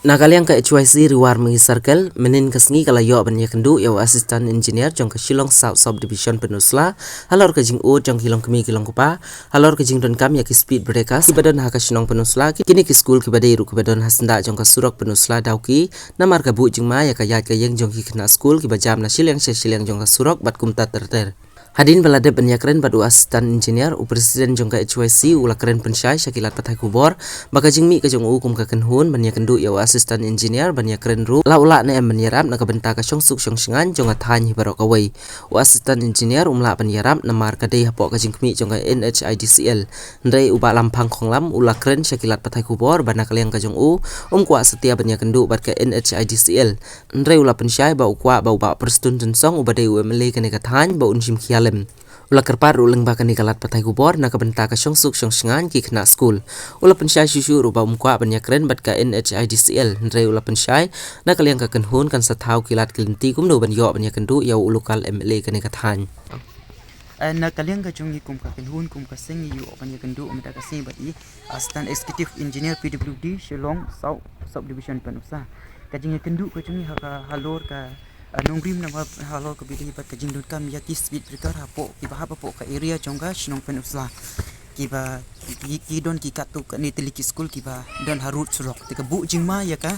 Nakaliang ka HYC riwar mengi circle menin kasngi kala yo ban yakendu yo assistant engineer jong ka Shillong South Subdivision Penusla halor ka jing o jong hilong kemi kilong kupa halor ka jing don kam ya ki speed breakers kibadon ha ka Shillong Penusla kini ki school kibadai ru kibadon hasnda jong ka Surok Penusla dauki namar ka bu jing ma ya ka yat ka yeng jong ki kena school kibajam na Shillong jong ka Surok bat kumta terter. Hadin balade penyakren badu asisten engineer u presiden jong ka HYC ula keren pensyai syakilat patai kubor baka jingmi ka jong u kum ka kenhun banyakendu ya asisten engineer banyakren ru la ula na em banyarap na kabenta ka syong suk syong singan jong athan hi barok away u asisten engineer umla banyarap na mar ka dei hapo ka jingmi jong ka NHIDCL ndai uba lampang khonglam ula keren syakilat patai kubor bana kaliang ka jong u kwa setia banyakendu bat ka NHIDCL ndai ula pensyai ba ukwa ba uba perstun jensong ubadai UMLA ka nekathan ba unjim khial ula kerpar uleng bahkan kalat patai kubor na kabenta ka syong suk syong singan ki kena school ula pensyai syusyu rupa umkwa banyakren bat ka NHIDCL ndre ula pensyai na kaliang ka kenhun kan satau kilat kelinti kumdo banyo banyakendu ya ulukal MLA kane kathan na kaliang ka jungi kum ka kenhun kum ka sing yu banyakendu umda ka sing bati assistant executive engineer PWD Shillong South Subdivision Penusa ka jingi kendu ka jungi ha halor ka nongrim na halo ka bidai bat ka jingdon kam ya ki speed breaker hapo ki ba po ka area jongga Shillong Penusla ki ba ki don ki katu ka ni teliki school ki ba don harut surok te ka bu jingma ya ka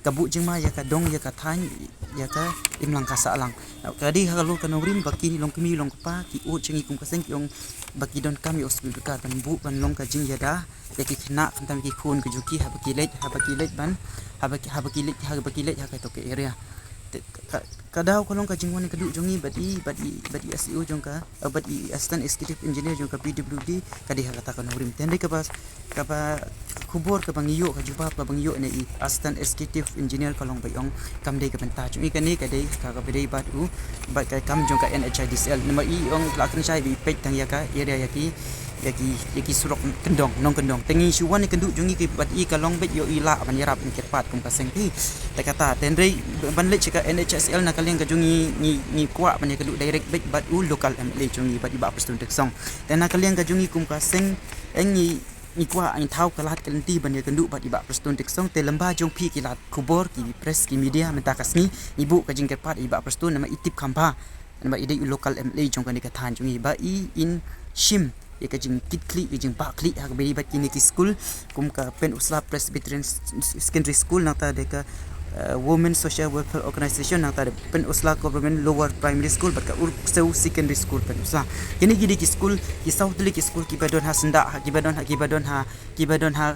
bu jingma ya ka dong ya ka than ya ka imlang ka salang kadi halo ka nongrim baki long kimi long pa ki o jingi kum ka seng yong baki don kam yo speed breaker ban bu ban long ka jing ya da ya ki khna kantam ki khun ka juki ha baki lej ban ha baki lej ha ka to ke area kadau kolong ka jingwan ka du jongi badi SEO jongka badi assistant executive engineer jongka PWD kadi kata kan hurim tende ka pas ka ba kubor ka bangiyo ka juba ka bangiyo ne assistant executive engineer kolong bayong kam dei ka benta jongi kani kadai ka bedai batu bat ka kam jongka NHIDCL nama i ong lakni sai bi pek tang ya ka area yaki surok kendong nong kendong tengi syuwan ni kendu jongi ki badi kalong bet yo ila banyarap ni kepat kum ka sengti kata tendre banlet chika NHSL na kaliang ka jungi ni kwa banya kedu direct bet bat u local MLA jungi bat iba perstun teksong ten na kaliang ka jungi kum ka seng engi ni kwa ang thau kalat kalenti banya kendu bat iba perstun teksong te lamba jong pi kilat kubor ki press ki media mentakasni ibu ka jing kepat iba perstun nama itip khamba nama ide local MLA jong ka ni ka than jungi ba i in shim ka jing kitli ka jing bakli ha beri bat kini ki school kum ka Penusla Presbyterian Secondary School nata de ka Women Social Welfare Organization nata de Penusla Government Lower Primary School bat ka Urseu Secondary School Penusla kini gidi ki school ki South ki school ki badon ha senda ha ki badon ha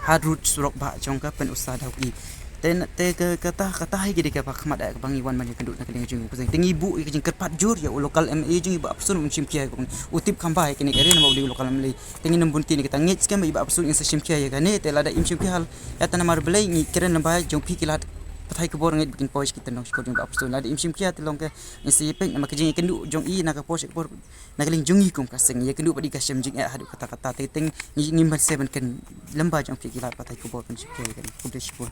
harut surok ba jongka Penusla dauki ten te kata hai gidi ka pak mada ka bangiwan man kenduk na keling jing pusing tengi bu ka jing kerpat jur ya lokal MA jing iba apsun musim kia ka utip khamba hai kini kare na di lokal MA tengi nembunti ni kita ngit skam iba apsun in sim kia ya kane te lada im sim kia hal ya tanamar belai ngi keren namba jong pi kilat pathai ke bor ngit bikin pois kita nong skor jong apsun lada im sim kia te long ka ngisi pek nama ka jing kenduk jong i na ka pois bor na keling jungi kum ka seng ya kenduk badi ka sim jing hadu kata-kata te teng ngimban 7 kan lamba jong pi kilat pathai ke bor kan sim kia kan kubde syukur